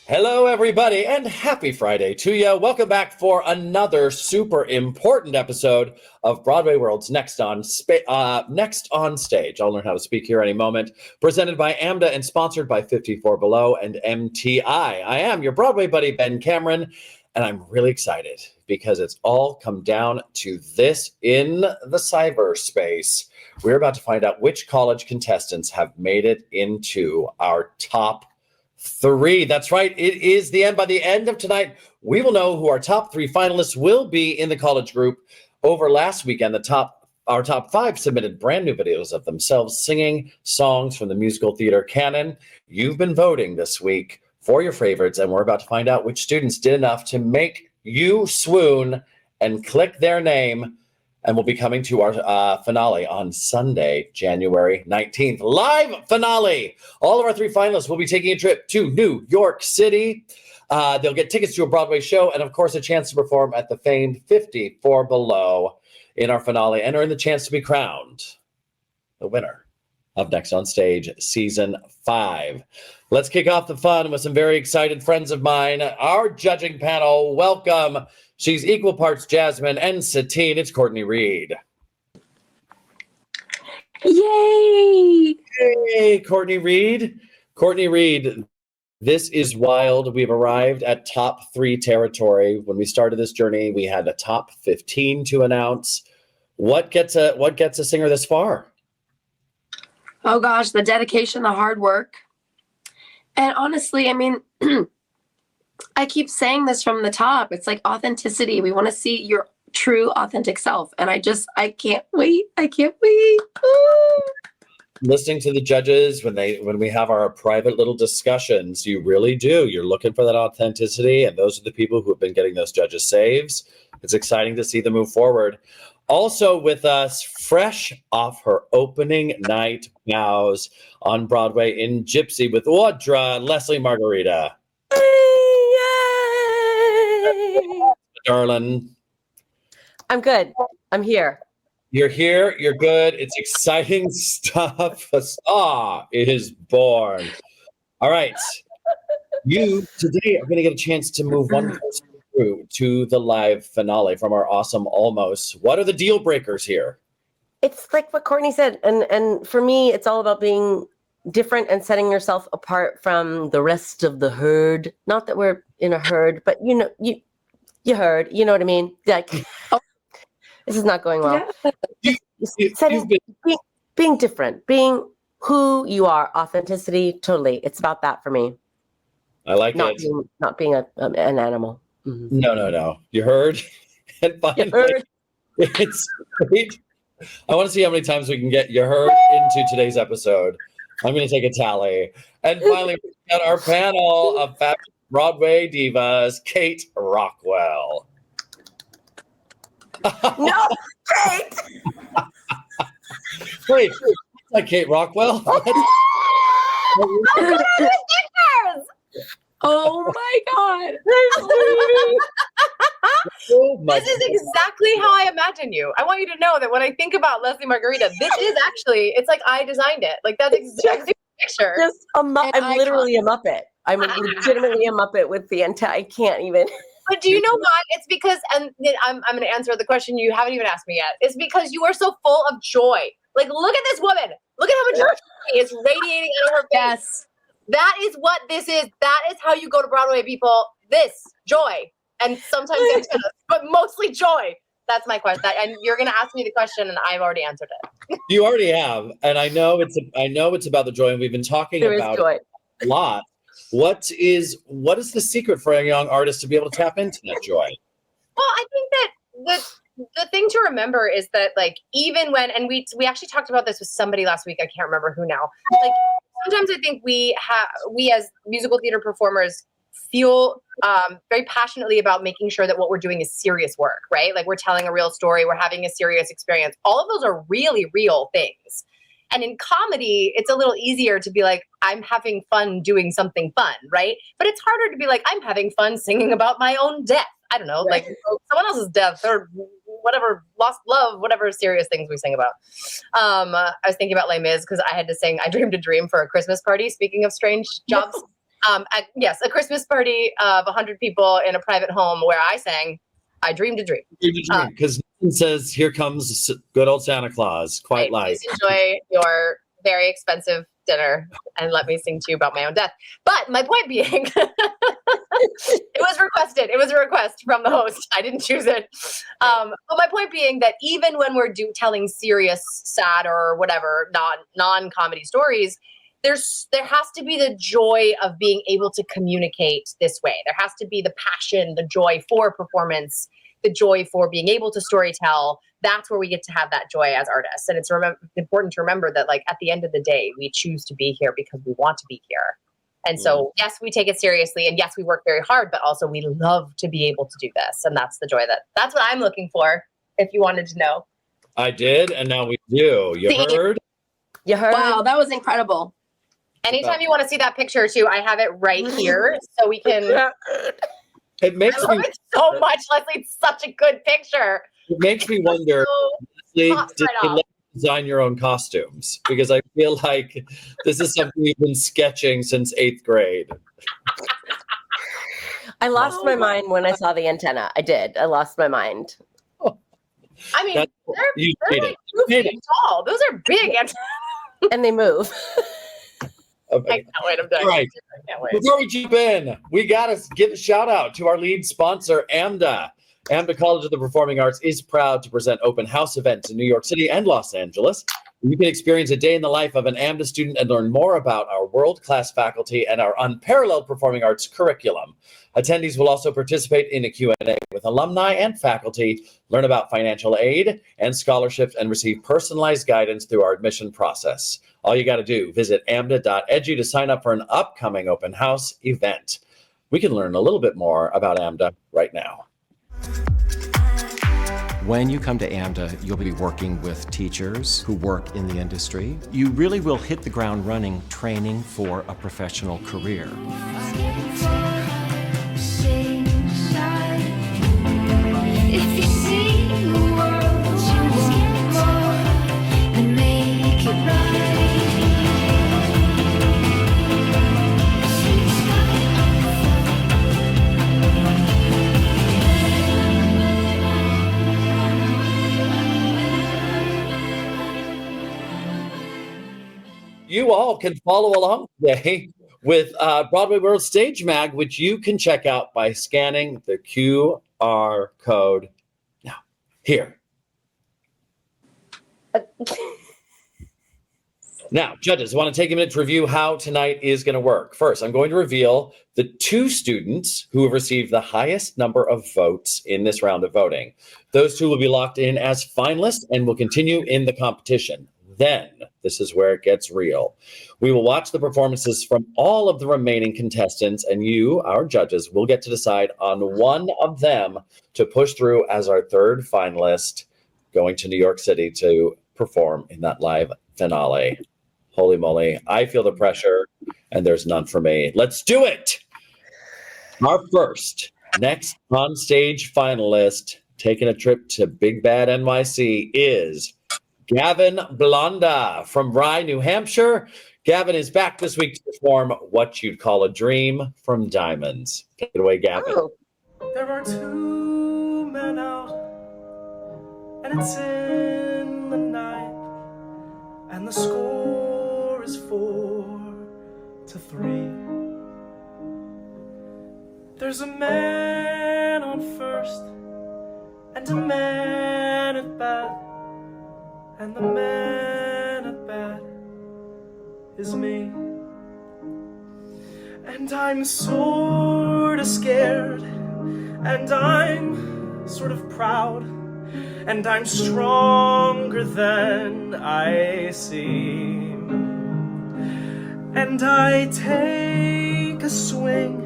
Hello, everybody, and happy Friday to you. Welcome back for another super important episode of Broadway World's Next on Stage. I'll learn how to speak here any moment. Presented by AMDA and sponsored by 54 Below and MTI. I am your Broadway buddy, Ben Cameron, and I'm really excited because it's all come down to this in the cyberspace. We're about to find out which college contestants have made it into our top 3. That's right. It is the end. By the end of tonight, we will know who our top 3 finalists will be in the college group. Over last weekend, our top 5 submitted brand new videos of themselves singing songs from the musical theater canon. You've been voting this week for your favorites, and we're about to find out which students did enough to make you swoon and click their name. And we'll be coming to our finale on Sunday, January 19th. Live finale! All of our 3 finalists will be taking a trip to New York City. They'll get tickets to a Broadway show and, of course, a chance to perform at the famed 54 Below in our finale and earn the chance to be crowned the winner of Next on Stage Season 5. Let's kick off the fun with some very excited friends of mine. Our judging panel, welcome. She's equal parts Jasmine and Satine. It's Courtney Reed. Yay! Hey, Courtney Reed. Courtney Reed, this is wild. We've arrived at top 3 territory. When we started this journey, we had a top 15 to announce. What gets a singer this far? Oh gosh, the dedication, the hard work. And honestly, I mean, I keep saying this from the top. It's like authenticity. We want to see your true, authentic self. And I can't wait. I can't wait. Ooh. Listening to the judges when we have our private little discussions, you really do. You're looking for that authenticity, and those are the people who have been getting those judges' saves. It's exciting to see them move forward. Also with us, fresh off her opening night bows on Broadway in Gypsy with Audra, Leslie Margarita. Darling. I'm good. I'm here. You're here. You're good. It's exciting stuff. A star is born. All right. You today are going to get a chance to move one person through to the live finale from our awesome Almost. What are the deal breakers here? It's like what Courtney said. And for me, it's all about being different and setting yourself apart from the rest of the herd. Not that we're in a herd, but you heard, you know what I mean? Like, this is not going well. Yeah. Being different, being who you are, authenticity, totally. It's about that for me. I like not it. Not being an animal. Mm-hmm. No. You heard? And finally, you heard? It's great. I want to see how many times we can get you heard into today's episode. I'm going to take a tally. And finally, we got our panel of fabulous Broadway divas, Kate Rockwell. No, Kate! Wait, like Kate Rockwell? Oh my God. This is exactly how I imagine you. I want you to know that when I think about Leslie Margarita, this is actually, it's like I designed it. Like that's exactly the picture. Just I'm literally a Muppet. I'm legitimately a Muppet with the entire, I can't even. But do you know why? It's because, and I'm going to answer the question you haven't even asked me yet. It's because you are so full of joy. Like, look at this woman. Look at how much joy is radiating out of her face. Yes. That is what this is. That is how you go to Broadway, people. This, joy. And sometimes antennas, but mostly joy. That's my question. And you're going to ask me the question, and I've already answered it. You already have. And I know it's about the joy, and we've been talking about it a lot. What is the secret for a young artist to be able to tap into that joy? Well, I think that the thing to remember is that, like, even when, and we actually talked about this with somebody last week, I can't remember who now. Like, sometimes I think we as musical theater performers feel very passionately about making sure that what we're doing is serious work, right? Like, we're telling a real story, we're having a serious experience. All of those are really real things. And in comedy, it's a little easier to be like, I'm having fun doing something fun, right? But it's harder to be like, I'm having fun singing about my own death. I don't know, like someone else's death or whatever, lost love, whatever serious things we sing about. I was thinking about Les Mis because I had to sing I Dreamed a Dream for a Christmas party, speaking of strange jobs. Yes, a Christmas party of 100 people in a private home where I sang I Dreamed a Dream. Because says, here comes good old Santa Claus, quite like. Please enjoy your very expensive dinner and let me sing to you about my own death. But my point being, it was requested. It was a request from the host. I didn't choose it. But my point being that even when we're telling serious, sad, or whatever non-comedy stories, there has to be the joy of being able to communicate this way. There has to be the passion, the joy for performance, the joy for being able to storytell. That's where we get to have that joy as artists. And it's important to remember that, like, at the end of the day, we choose to be here because we want to be here. And so, yes, we take it seriously, and yes, we work very hard, but also we love to be able to do this. And that's the joy that's what I'm looking for, if you wanted to know. I did, and now we do. You heard? You heard? Wow, that was incredible. Anytime you want to see that picture too, I have it right here so we can. It makes I love me it so much, Leslie. It's such a good picture. It makes me wonder, did you design your own costumes? Because I feel like this is something you've been sketching since 8th grade. I lost my mind when I saw the antenna. I did. I lost my mind. I mean, they're like 2 feet tall. Those are big antennas. And they move. Okay. I can't wait. I'm done. All right. I can't wait. Before we jump in, we got to give a shout out to our lead sponsor, AMDA. AMDA College of the Performing Arts is proud to present open house events in New York City and Los Angeles. You can experience a day in the life of an AMDA student and learn more about our world-class faculty and our unparalleled performing arts curriculum. Attendees will also participate in a Q&A with alumni and faculty, learn about financial aid and scholarships, and receive personalized guidance through our admission process. All you got to do, visit amda.edu to sign up for an upcoming open house event. We can learn a little bit more about AMDA right now. When you come to AMDA, you'll be working with teachers who work in the industry. You really will hit the ground running, training for a professional career. If you see the world, just get more and make it right. You all can follow along today with Broadway World Stage Mag, which you can check out by scanning the QR code now. Here. Now, judges, I want to take a minute to review how tonight is going to work. First, I'm going to reveal the 2 students who have received the highest number of votes in this round of voting. Those 2 will be locked in as finalists and will continue in the competition. Then, this is where it gets real. We will watch the performances from all of the remaining contestants, and you, our judges, will get to decide on one of them to push through as our 3rd finalist, going to New York City to perform in that live finale. Holy moly, I feel the pressure, and there's none for me. Let's do it! Our first, next on stage finalist, taking a trip to Big Bad NYC is Gavin Blonda from Rye, New Hampshire. Gavin is back this week to perform What You'd Call a Dream from Diamonds. Take it away, Gavin. Oh. There are 2 men out, and it's in the night, and the score is 4-3. There's a man on first, and a man at bat, and the man at bat is me. And I'm sort of scared, and I'm sort of proud, and I'm stronger than I seem. And I take a swing,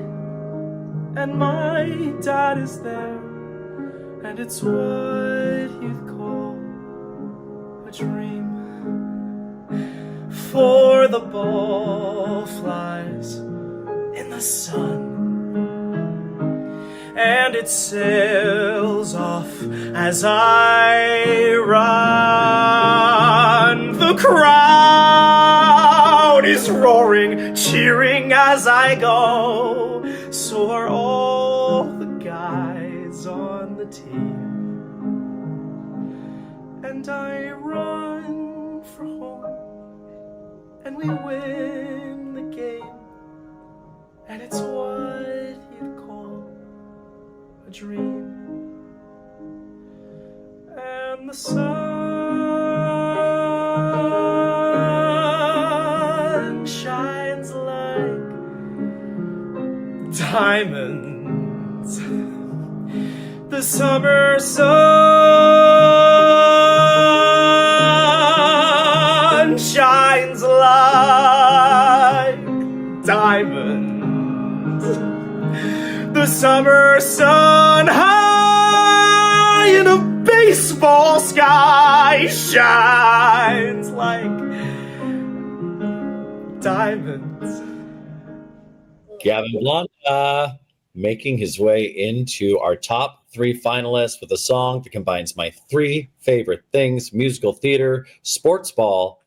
and my dad is there, and it's what you'd call a dream. before the ball flies in the sun, and it sails off as I run. The crowd is roaring, cheering as I go. So are all the guys on the team. And I run for home, and we win the game. And it's what you'd call a dream. And the sun shines like diamonds. The summer sun shines like diamonds. The summer sun high in a baseball sky shines like diamonds. Gavin Blonda making his way into our top 3 finalists with a song that combines my 3 favorite things: musical theater, sports ball,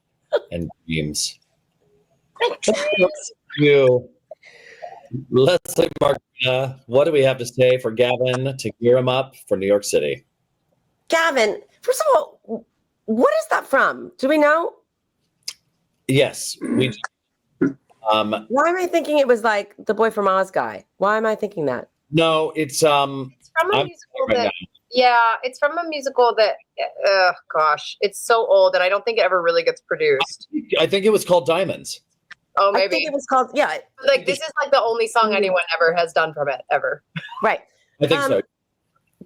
and dreams. You, Leslie Martina, what do we have to say for Gavin to gear him up for New York City? Gavin, first of all, what is that from? Do we know? Yes, we. Why am I thinking it was like the Boy from Oz guy? Why am I thinking that? No, it's It's from a I'm musical right that. now. Yeah, it's from a musical that. Gosh, it's so old, and I don't think it ever really gets produced. I think it was called Diamonds. Oh, I maybe. think it was called, yeah, Like this is like the only song anyone ever has done from it ever. right. I think so.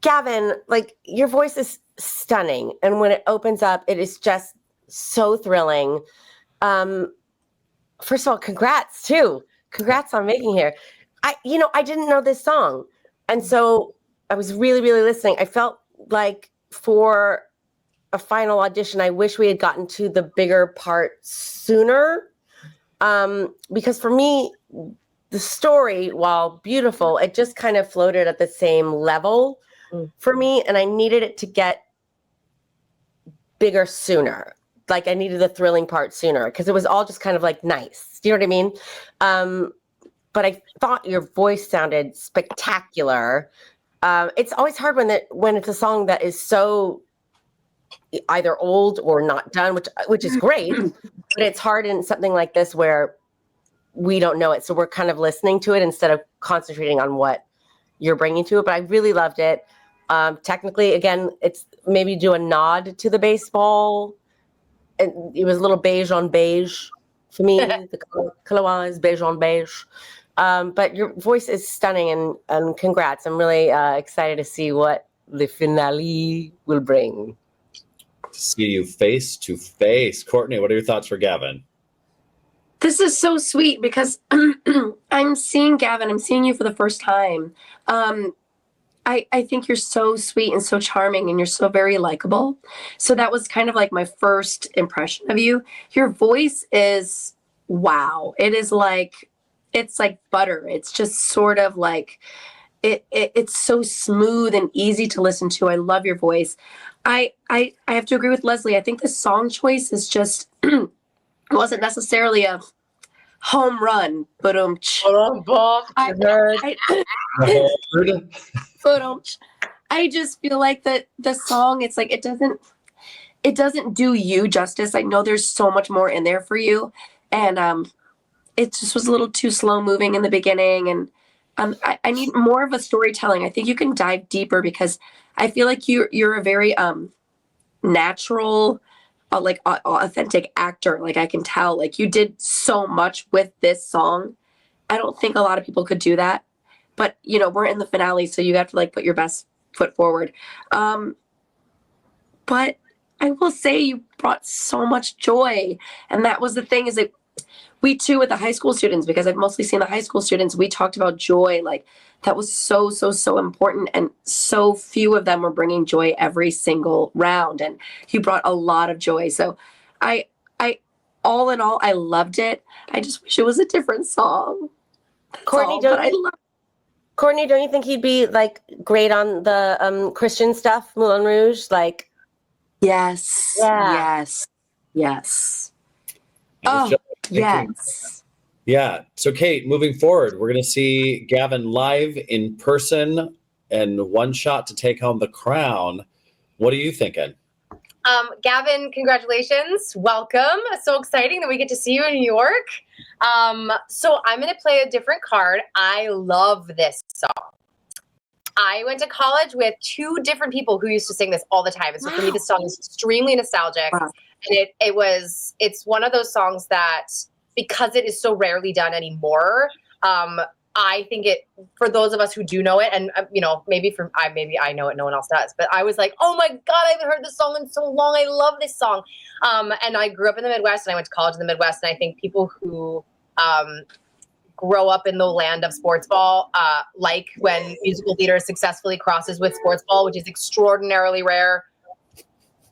Gavin, like your voice is stunning. And when it opens up, it is just so thrilling. First of all, congrats too. Congrats on making here. I didn't know this song. And so I was really, really listening. I felt like for a final audition, I wish we had gotten to the bigger part sooner. Because for me, the story, while beautiful, it just kind of floated at the same level for me. And I needed it to get bigger sooner. Like I needed the thrilling part sooner because it was all just kind of like nice. Do you know what I mean? But I thought your voice sounded spectacular. It's always hard when it's a song that is so either old or not done, which is great, but it's hard in something like this where we don't know it. So we're kind of listening to it instead of concentrating on what you're bringing to it. But I really loved it. Technically, again, it's maybe do a nod to the baseball. And it was a little beige on beige for me. The color was beige on beige. But your voice is stunning and congrats. I'm really excited to see what the finale will bring. See you face to face. Courtney, what are your thoughts for Gavin? This is so sweet because I'm seeing Gavin. I'm seeing you for the first time. I think you're so sweet and so charming and you're so very likable. So that was kind of like my first impression of you. Your voice is wow. It's like butter. It's just sort of like it's so smooth and easy to listen to. I love your voice. I have to agree with Leslie. I think the song choice is just wasn't necessarily a home run, but I just feel like that the song, it's like it doesn't do you justice. I know there's so much more in there for you, and it just was a little too slow moving in the beginning, and I need more of a storytelling. I think you can dive deeper because I feel like you're a very natural, like authentic actor. Like I can tell, like you did so much with this song. I don't think a lot of people could do that, but we're in the finale, so you have to like put your best foot forward. But I will say you brought so much joy, and that was the thing is that we too with the high school students, because I've mostly seen the high school students, we talked about joy. Like that was so important, and so few of them were bringing joy every single round, and you brought a lot of joy. So I all in all, I loved it. I just wish it was a different song. That's Courtney, all, don't but I love Courtney, don't you think he'd be like great on the Christian stuff, Moulin Rouge? Like, Yes. Yeah. Yes. Yes. I was Oh, just thinking- yes. Yeah. So, Kate, moving forward, we're going to see Gavin live in person and one shot to take home the crown. What are you thinking? Gavin, congratulations. Welcome. So exciting that we get to see you in New York. So I'm going to play a different card. I love this song. I went to college with two different people who used to sing this all the time. And so for me, this song is extremely nostalgic. Wow. And it's one of those songs that, because it is so rarely done anymore, I think it, for those of us who do know it, and maybe I know it, no one else does, but I was like, oh my God, I haven't heard this song in so long. I love this song. And I grew up in the Midwest and I went to college in the Midwest. And I think people who grow up in the land of sports ball, like when musical theater successfully crosses with sports ball, which is extraordinarily rare.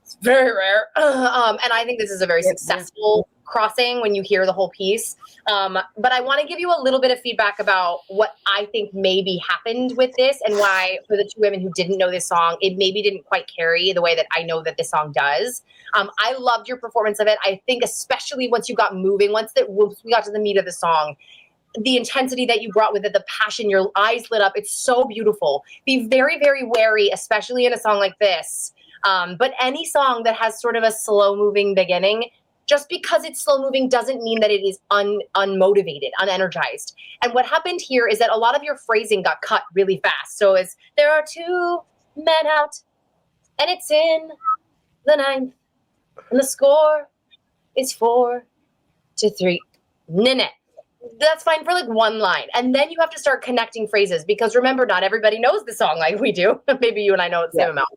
It's very rare. And I think this is a very successful crossing when you hear the whole piece. But I want to give you a little bit of feedback about what I think maybe happened with this and why, for the two women who didn't know this song, it maybe didn't quite carry the way that I know that this song does. I loved your performance of it. I think especially once you got moving, once we got to the meat of the song, the intensity that you brought with it, the passion, your eyes lit up. It's so beautiful. Be very, very wary, especially in a song like this. But any song that has sort of a slow moving beginning, just because it's slow moving doesn't mean that it is unmotivated, unenergized. And what happened here is that a lot of your phrasing got cut really fast. So it's, there are two men out and it's in the ninth and the score is 4-3. That's fine for like one line. And then you have to start connecting phrases because remember, not everybody knows the song like we do. Maybe you and I know it the same amount.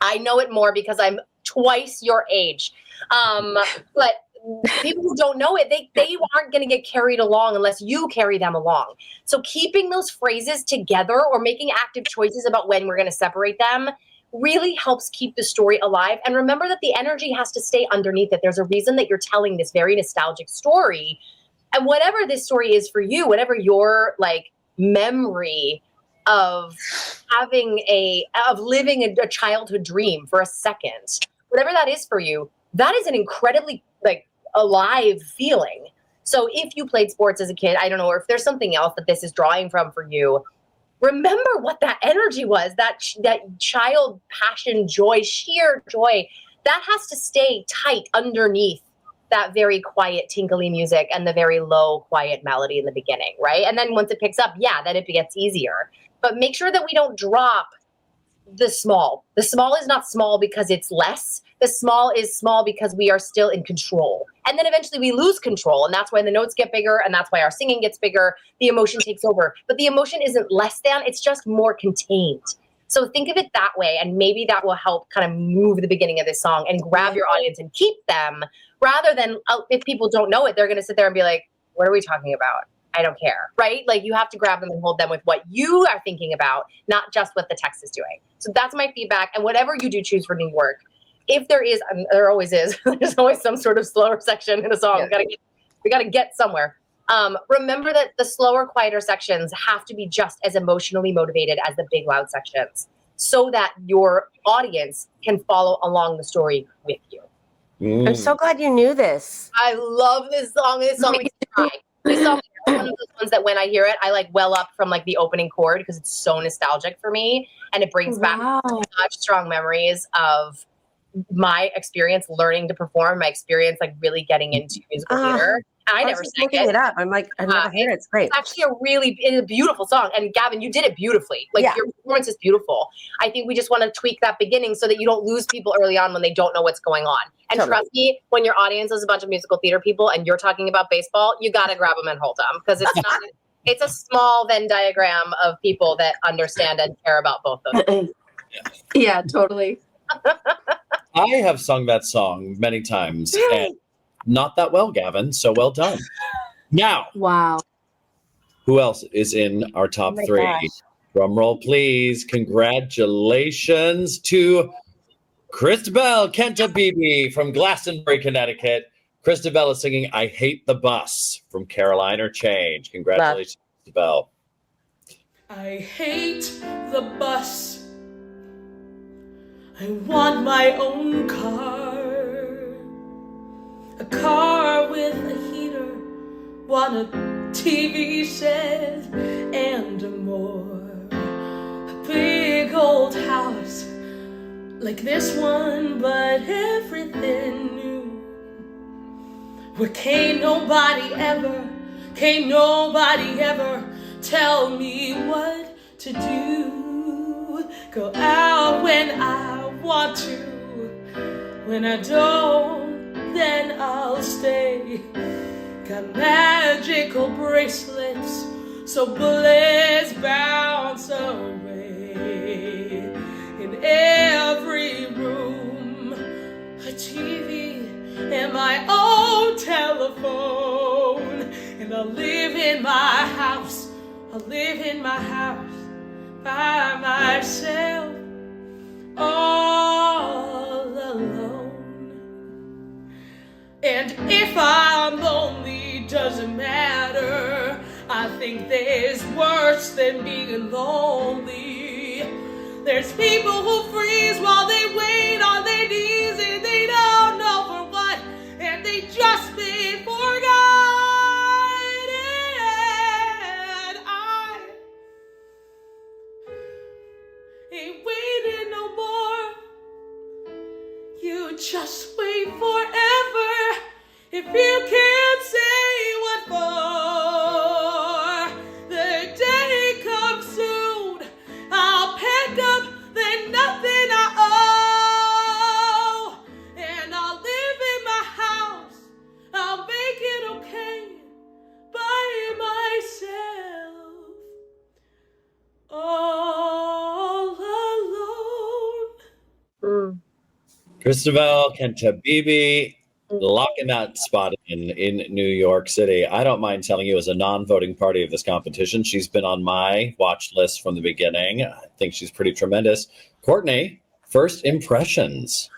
I know it more because I'm twice your age. But people who don't know it, they aren't going to get carried along unless you carry them along. So keeping those phrases together or making active choices about when we're going to separate them really helps keep the story alive. And remember that the energy has to stay underneath it. There's a reason that you're telling this very nostalgic story. And whatever this story is for you, whatever your like memory of living a childhood dream for a second, whatever that is for you, that is an incredibly like alive feeling. So if you played sports as a kid, I don't know, or if there's something else that this is drawing from for you, remember what that energy was, that child passion, joy, sheer joy, that has to stay tight underneath that very quiet, tinkly music and the very low, quiet melody in the beginning, right? And then once it picks up, then it gets easier. But make sure that we don't drop the small. The small is not small because it's less. The small is small because we are still in control. And then eventually we lose control. And that's why the notes get bigger. And that's why our singing gets bigger. The emotion takes over. But the emotion isn't less than. It's just more contained. So think of it that way. And maybe that will help kind of move the beginning of this song and grab your audience and keep them. Rather than, if people don't know it, they're going to sit there and be like, what are we talking about? I don't care, right? Like you have to grab them and hold them with what you are thinking about, not just what the text is doing. So that's my feedback. And whatever you do choose for New York, if there is, there always is, there's always some sort of slower section in a song. Yeah. We got to get somewhere. Remember that the slower, quieter sections have to be just as emotionally motivated as the big, loud sections so that your audience can follow along the story with you. I'm so glad you knew this. I love this song. This song makes me cry. This song is one of those ones that when I hear it, I like well up from like the opening chord because it's so nostalgic for me. And it brings back such strong memories of my experience learning to perform, my experience like really getting into musical theater. I never sang looking it up. I'm like, I've never heard it. It's great. It's actually it's a beautiful song. And Gavin, you did it beautifully. Like your performance is beautiful. I think we just want to tweak that beginning so that you don't lose people early on when they don't know what's going on. And trust me, when your audience is a bunch of musical theater people and you're talking about baseball, you got to grab them and hold them because it's not, it's a small Venn diagram of people that understand and care about both of them. Yeah, totally. I have sung that song many times. And not that well, Gavin. So well done. Now, wow. Who else is in our top three? Gosh. Drum roll, please. Congratulations to Kristabel Kentabibi from Glastonbury, Connecticut. Kristabel is singing I Hate the Bus from Caroline or Change. Congratulations, Kristabel. I hate the bus. I want my own car. A car with a heater. Want a TV set and more. A big old house like this one, but everything new. Where can't nobody ever tell me what to do. Go out when I want to. When I don't, then I'll stay. Got magical bracelets, so bullets bounce away. In every room, a TV and my own telephone. And I'll live in my house by myself, all alone. And if I'm lonely, doesn't matter. I think there's worse than being lonely. There's people who freeze while they wait on their knees and they don't know for what, and they just been forgotten. I ain't waiting no more. You just wait forever. If you can't say what for, the day comes soon. I'll pack up the nothing I owe, and I'll live in my house. I'll make it okay by myself, all alone. Kristabel Kentabibi locking that spot in New York City. I don't mind telling you, as a non-voting party of this competition, she's been on my watch list from the beginning. I think she's pretty tremendous. Courtney, first impressions.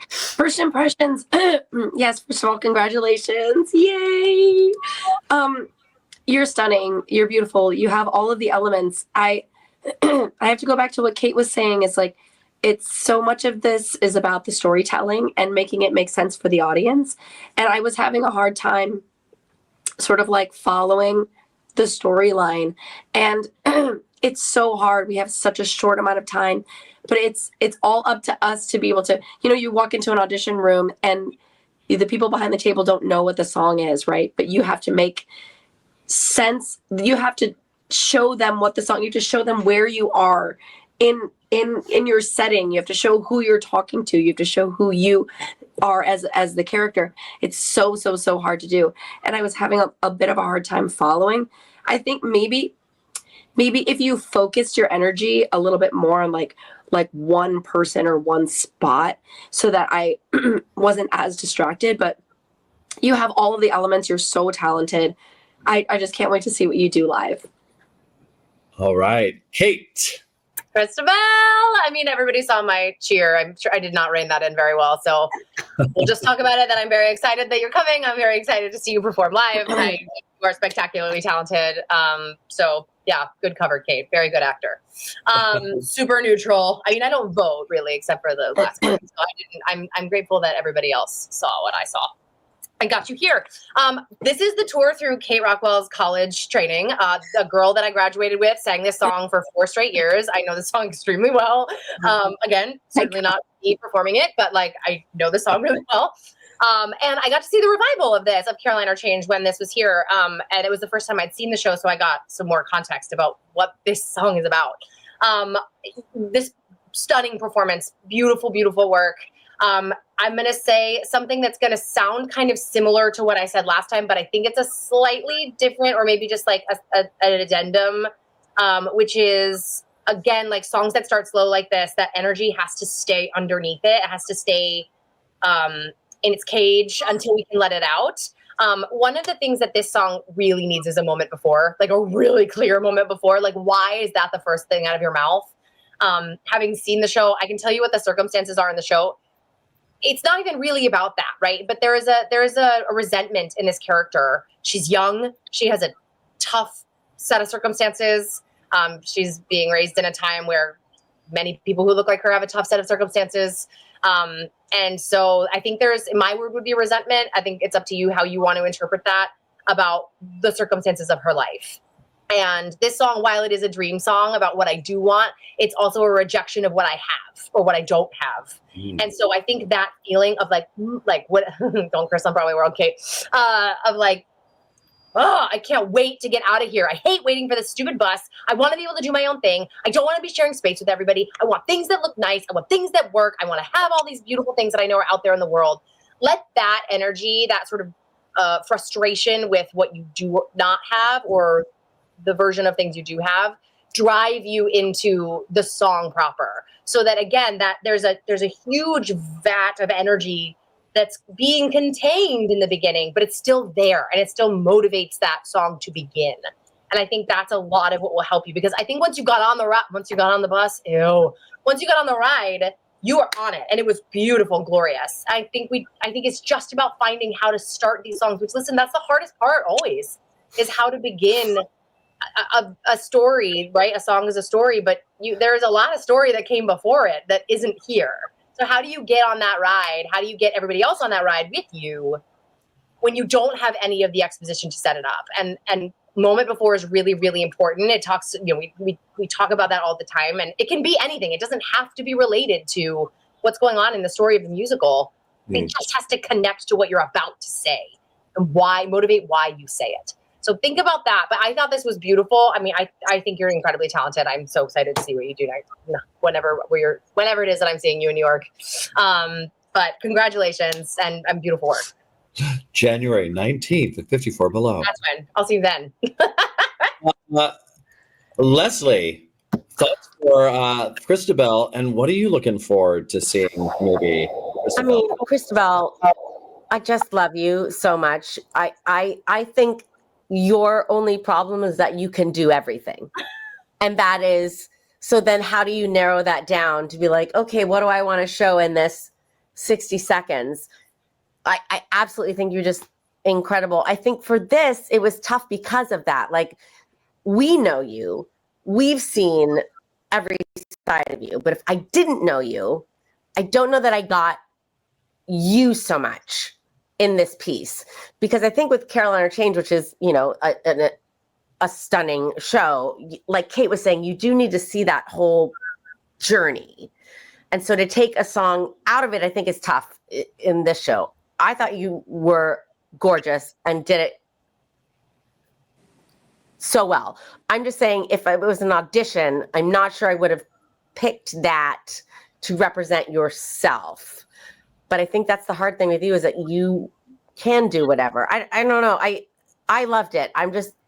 First impressions. Yes, first of all, congratulations. Yay. You're stunning. You're beautiful. You have all of the elements. I have to go back to what Kate was saying. It's like, it's so much of this is about the storytelling and making it make sense for the audience. And I was having a hard time sort of like following the storyline. And it's so hard. We have such a short amount of time, but it's all up to us to be able to, you walk into an audition room and the people behind the table don't know what the song is, right? But you have to make sense. You have to show them what the song, you have to show them where you are in your setting. You have to show who you're talking to. You have to show who you are as the character. It's so hard to do. And I was having a bit of a hard time following. I think maybe if you focused your energy a little bit more on like one person or one spot, so that I wasn't as distracted. But you have all of the elements. You're so talented. I just can't wait to see what you do live. All right, Kate. Kristabel! I mean, everybody saw my cheer. I'm sure I did not rein that in very well. So we'll just talk about it. That I'm very excited that you're coming. I'm very excited to see you perform live. You are spectacularly talented. So yeah, good cover, Kate. Very good actor. Super neutral. I mean, I don't vote really, except for the last one. So I'm grateful that everybody else saw what I saw. I got you here. This is the tour through Kate Rockwell's college training. A girl that I graduated with sang this song for 4 straight years. I know this song extremely well. Again, certainly not me performing it, but like I know the song really well. And I got to see the revival of this, of Caroline or Change, when this was here. And it was the first time I'd seen the show, so I got some more context about what this song is about. This stunning performance, beautiful, beautiful work. I'm going to say something that's going to sound kind of similar to what I said last time, but I think it's a slightly different, or maybe just like an addendum, which is, again, like songs that start slow like this, that energy has to stay underneath it. It has to stay in its cage until we can let it out. One of the things that this song really needs is a moment before, like a really clear moment before. Like, why is that the first thing out of your mouth? Having seen the show, I can tell you what the circumstances are in the show. it's not even really about that, right? But there is a resentment in this character. She's young. She has a tough set of circumstances. She's being raised in a time where many people who look like her have a tough set of circumstances. And so I think my word would be resentment. I think it's up to you how you want to interpret that about the circumstances of her life. And this song, while it is a dream song about what I do want, it's also a rejection of what I have or what I don't have. And so I think that feeling of like what, don't curse on Broadway World, Kate, of like, oh, I can't wait to get out of here. I hate waiting for this stupid bus. I want to be able to do my own thing. I don't want to be sharing space with everybody. I want things that look nice. I want things that work. I want to have all these beautiful things that I know are out there in the world. Let that energy, that sort of frustration with what you do not have or the version of things you do have, drive you into the song proper. So that again, that there's a huge vat of energy that's being contained in the beginning, but it's still there and it still motivates that song to begin. And I think that's a lot of what will help you, because I think once you got on the bus, once you got on the ride, you were on it and it was beautiful and glorious. I think it's just about finding how to start these songs, which, listen, that's the hardest part always, is how to begin a story, right? A song is a story, but there's a lot of story that came before it that isn't here. So how do you get on that ride? How do you get everybody else on that ride with you when you don't have any of the exposition to set it up? And moment before is really, really important. It talks, we talk about that all the time, and it can be anything. It doesn't have to be related to what's going on in the story of the musical. It just has to connect to what you're about to say and motivate why you say it. So think about that. But I thought this was beautiful. I mean, I think you're incredibly talented. I'm so excited to see what you do next, whenever it is that I'm seeing you in New York. But congratulations and beautiful work. January 19th at 54 Below. That's fine. I'll see you then. Leslie, thoughts for Kristabel, and what are you looking forward to seeing maybe? I mean, Kristabel, I just love you so much. I think your only problem is that you can do everything. And that is, so then how do you narrow that down to be like, okay, what do I want to show in this 60 seconds? I absolutely think you're just incredible. I think for this, it was tough because of that. Like, we know you, we've seen every side of you, but if I didn't know you, I don't know that I got you so much in this piece, because I think with Carolina Change, which is, a stunning show, like Kate was saying, you do need to see that whole journey. And so to take a song out of it, I think is tough in this show. I thought you were gorgeous and did it so well. I'm just saying, if it was an audition, I'm not sure I would have picked that to represent yourself. But I think that's the hard thing with you, is that you can do whatever. I don't know. I loved it.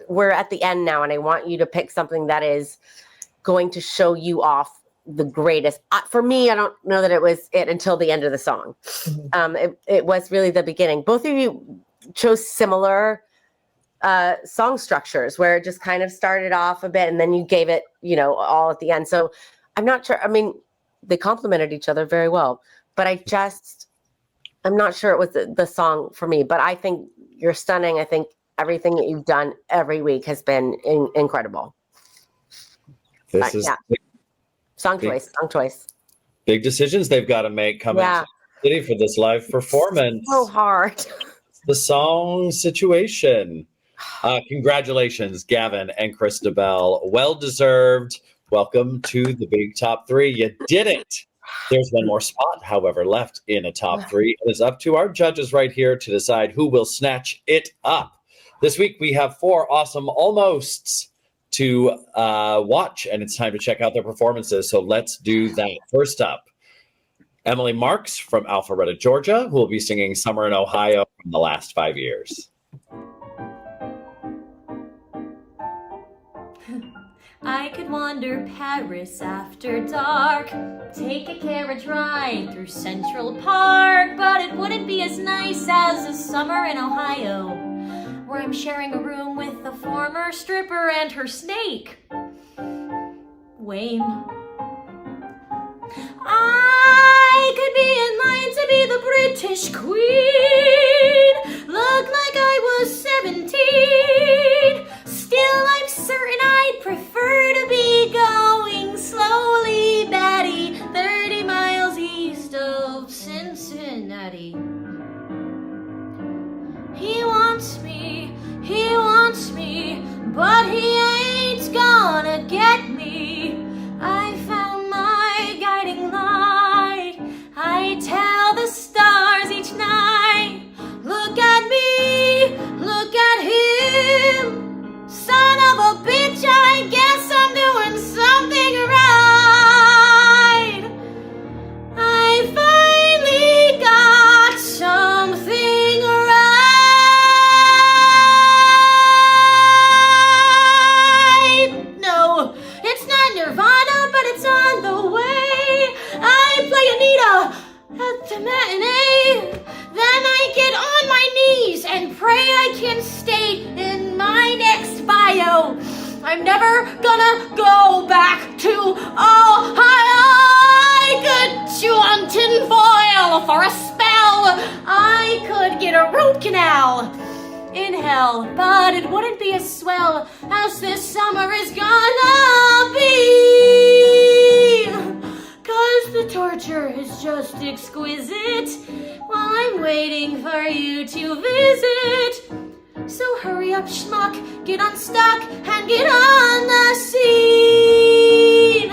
We're at the end now, and I want you to pick something that is going to show you off the greatest. For me, I don't know that it was it until the end of the song. It was really the beginning. Both of you chose similar song structures, where it just kind of started off a bit and then you gave it, all at the end. So I'm not sure. I mean, they complemented each other very well, but I'm not sure it was the song for me, but I think you're stunning. I think everything that you've done every week has been incredible. This is song choice. Big decisions they've got to make coming to the city for this live performance. So hard. The song situation. Congratulations, Gavin and Kristabel. Well deserved. Welcome to the big top three. You did it. There's one more spot, however, left in a top three. It is up to our judges right here to decide who will snatch it up. This week, we have 4 awesome almosts to watch, and it's time to check out their performances. So let's do that. First up, Emily Marks from Alpharetta, Georgia, who will be singing Summer in Ohio from the last 5 years. I could wander Paris after dark, take a carriage ride through Central Park, but it wouldn't be as nice as a summer in Ohio, where I'm sharing a room with a former stripper and her snake, Wayne. I could be in line to be the British queen. Looked like I was 17. Still, I'm certain I'd prefer to be going slowly, Batty, 30 miles east of Cincinnati. He wants me, but he ain't gonna get me. I found my guiding light. I tell the stars each night, look at me, look at him. Son of a bitch, I guess I'm doing something right. I finally got something right. No, it's not Nirvana, but it's on the way. I play Anita at the matinee. Then I get on my knees and pray I can stay in my next bio. I'm never gonna go back to Ohio. I could chew on tinfoil for a spell. I could get a root canal in hell, but it wouldn't be as swell as this summer is gonna be. 'Cause the torture is just exquisite while I'm waiting for you to visit. So hurry up, schmuck, get unstuck and get on the scene.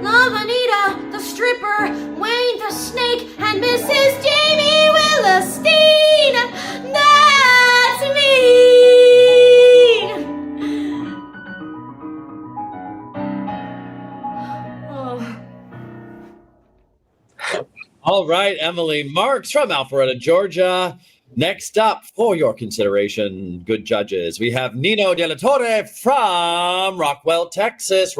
Love Anita, the stripper, Wayne the snake, and Mrs. Jamie Willestein. That's me. Oh. All right, Emily Marks from Alpharetta, Georgia. Next up for your consideration, good judges, we have Nino De La Torre from Rockwall, Texas.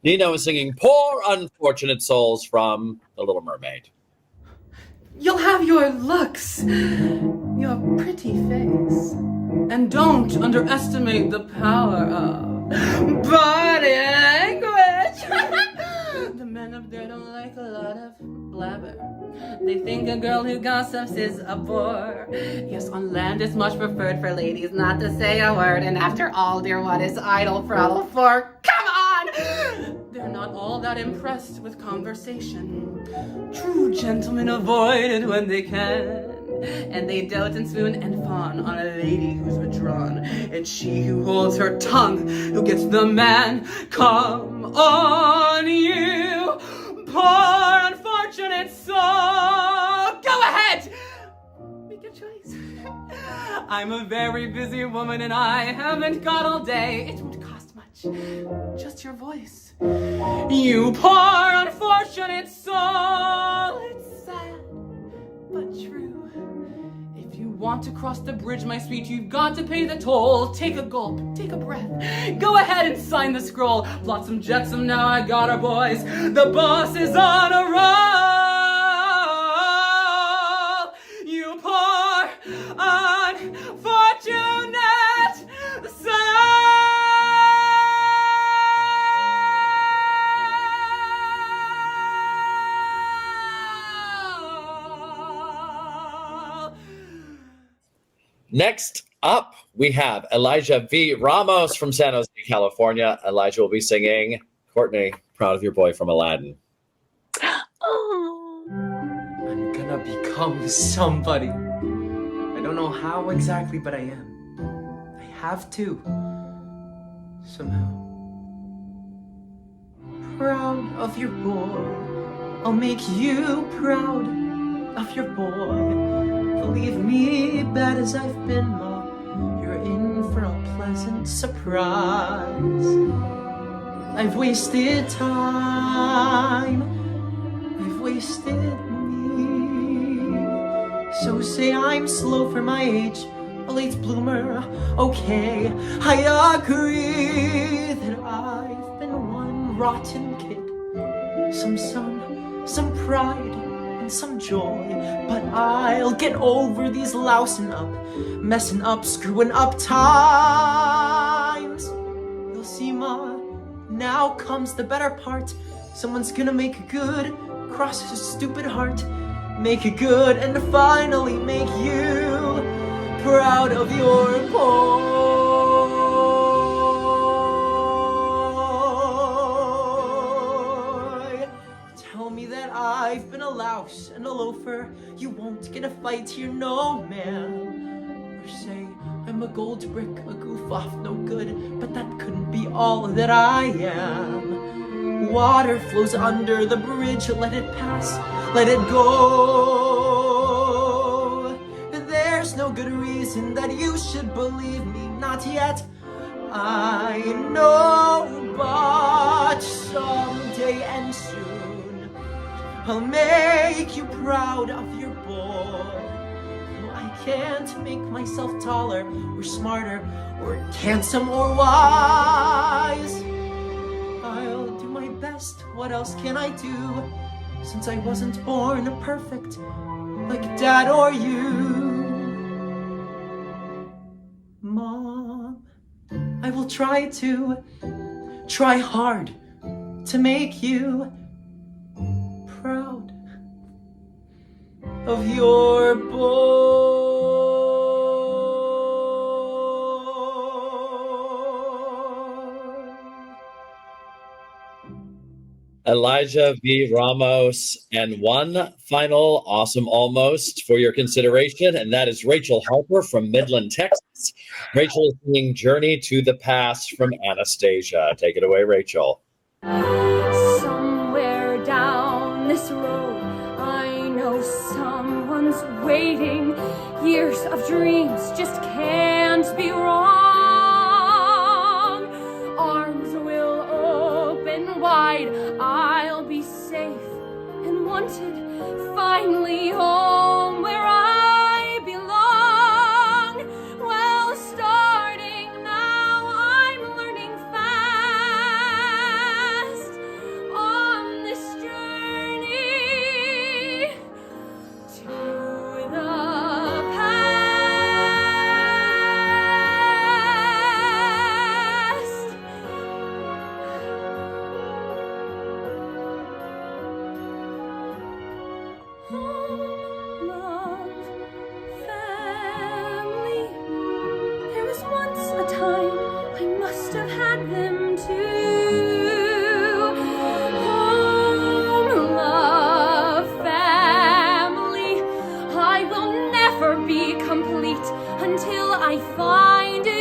Nino is singing Poor Unfortunate Souls from The Little Mermaid. You'll have your looks, your pretty face, and don't underestimate the power of body language. The men up there don't like a lot of blabber. They think a girl who gossips is a bore. Yes, on land it's much preferred for ladies not to say a word. And after all, dear, what is idle prattle for? Come on! They're not all that impressed with conversation. True gentlemen avoid it when they can. And they dote and swoon and fawn on a lady who's withdrawn. And she who holds her tongue, who gets the man, come on you, poor unfortunate soul. Go ahead! Make your choice. I'm a very busy woman and I haven't got all day. It won't cost much, just your voice. You poor unfortunate soul. It's sad, but true. If you want to cross the bridge, my sweet, you've got to pay the toll. Take a gulp, take a breath. Go ahead and sign the scroll. Flotsam jetsam, now I got her, boys. The boss is on a roll. You poor unfortunate soul. Next up, we have Elijah V. Ramos from San Jose, California. Elijah will be singing Courtney, Proud of Your Boy from Aladdin. Oh. I'm gonna become somebody. I don't know how exactly, but I am. I have to. Somehow. Proud of your boy. I'll make you proud of your boy. Believe me, bad as I've been, Ma, you're in for a pleasant surprise. I've wasted time. I've wasted me. So say I'm slow for my age, a late bloomer. Okay, I agree that I've been one rotten kid. Some sun, some pride, and some joy. But I'll get over these lousing up, messing up, screwing up times. You'll see, Ma, now comes the better part. Someone's gonna make good, cross his stupid heart. make it good, and finally make you proud of your boy. Tell me that I've been a louse and a loafer. You won't get a fight here, no man. Or say I'm a gold brick, a goof off, no good, but that couldn't be all that I am. Water flows under the bridge, let it pass, let it go. There's no good reason that you should believe me, not yet. I know, but someday and soon I'll make you proud of your boy. No, I can't make myself taller or smarter or handsome or wise. I'll do my best. What else can I do? Since I wasn't born perfect like Dad or you. Mom, I will try hard to make you proud of your boy. Elijah V. Ramos, and one final awesome almost for your consideration, and that is Rachel Harper from Midland, Texas. Rachel is singing Journey to the Past from Anastasia. Take it away, Rachel. Somewhere down this road, I know someone's waiting. Years of dreams just can't be wrong. Arms will open wide. I'll be safe and wanted. Finally home where I belong. Well, starting now, I'm learning fast on this journey to the past. Home, love, family. There was once a time I must have had them too. Home, love, family. I will never be complete until I find you.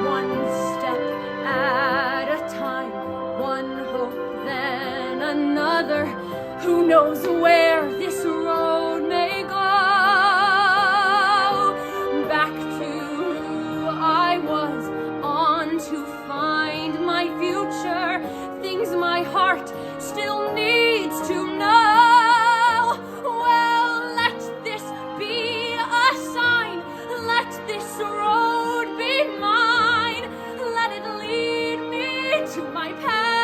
One step at a time, one hope, then another. Who knows where this road may go? Back to who I was, on to find my future. Things my heart still needs to know. Well, let this be a sign. Let this road be mine. Let it lead me to my past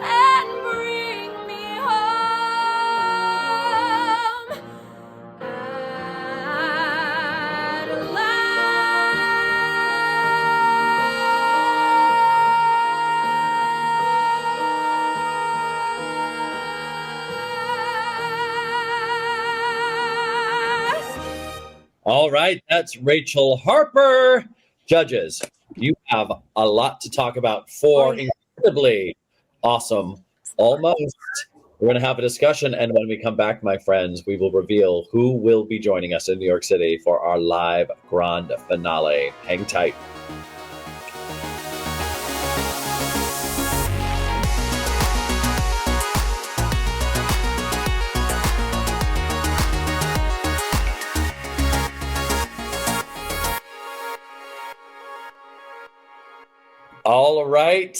and bring me home at last. All right, that's Rachel Harper. Judges, you have a lot to talk about for incredibly awesome almost. We're going to have a discussion, and when we come back, my friends, we will reveal who will be joining us in New York City for our live grand finale. Hang tight. All right,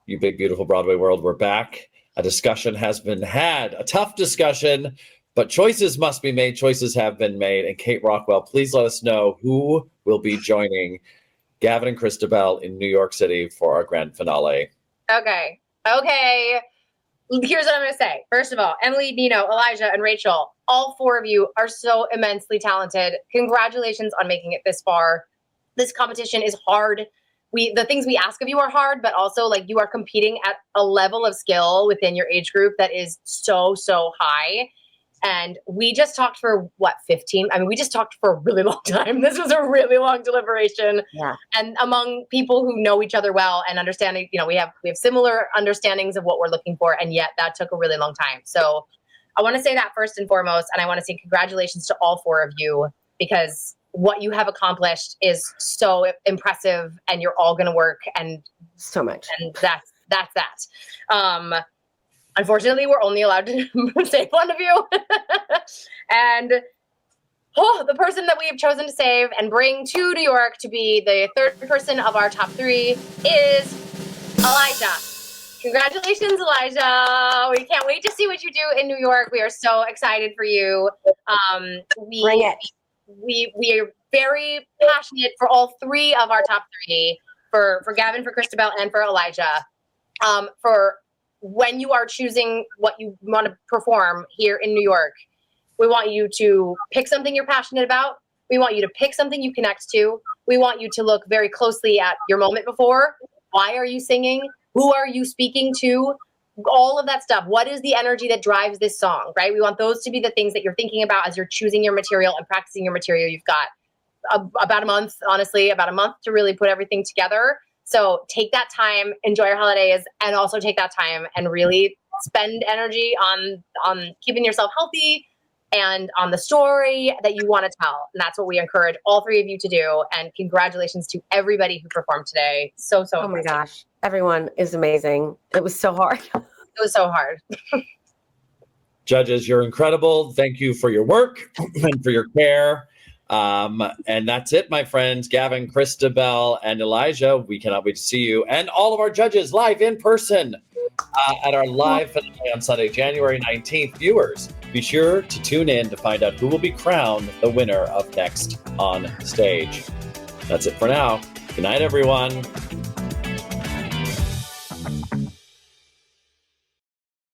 you big, beautiful Broadway world, we're back. A discussion has been had, a tough discussion, but choices must be made. Choices have been made. And Kate Rockwell, please let us know who will be joining Gavin and Kristabel in New York City for our grand finale. Okay. Here's what I'm going to say. First of all, Emily, Nino, Elijah, and Rachel, all four of you are so immensely talented. Congratulations on making it this far. This competition is hard. the things we ask of you are hard, but also like you are competing at a level of skill within your age group that is so high. And we just talked for what, 15? I mean, we just talked for a really long time. This was a really long deliberation. Yeah. And among people who know each other well and understanding, you know, we have similar understandings of what we're looking for. And yet that took a really long time. So I want to say that first and foremost. And I want to say congratulations to all 4 of you, because what you have accomplished is so impressive, and you're all going to work and So much. and that's that. Unfortunately, we're only allowed to save one of you. And the person that we have chosen to save and bring to New York to be the 3rd person of our top 3 is Elijah. Congratulations, Elijah. We can't wait to see what you do in New York. We are so excited for you. Bring it. We are very passionate for all 3 of our top 3, for Gavin, for Kristabel, and for Elijah. For when you are choosing what you want to perform here in New York, we want you to pick something you're passionate about. We want you to pick something you connect to. We want you to look very closely at your moment before. Why are you singing? Who are you speaking to? All of that stuff. What is the energy that drives this song, right? We want those to be the things that you're thinking about as you're choosing your material and practicing your material. You've got about a month, honestly, about a month to really put everything together. So take that time, enjoy your holidays, and also take that time and really spend energy on keeping yourself healthy and on the story that you want to tell. And that's what we encourage all 3 of you to do. And congratulations to everybody who performed today. So Oh my gosh. Everyone is amazing. It was so hard. It was so hard. Judges, you're incredible. Thank you for your work and for your care. And that's it, my friends. Gavin, Kristabel, and Elijah, we cannot wait to see you and all of our judges live in person at our live finale on Sunday, January 19th. Viewers, be sure to tune in to find out who will be crowned the winner of Next on Stage. That's it for now. Good night, everyone.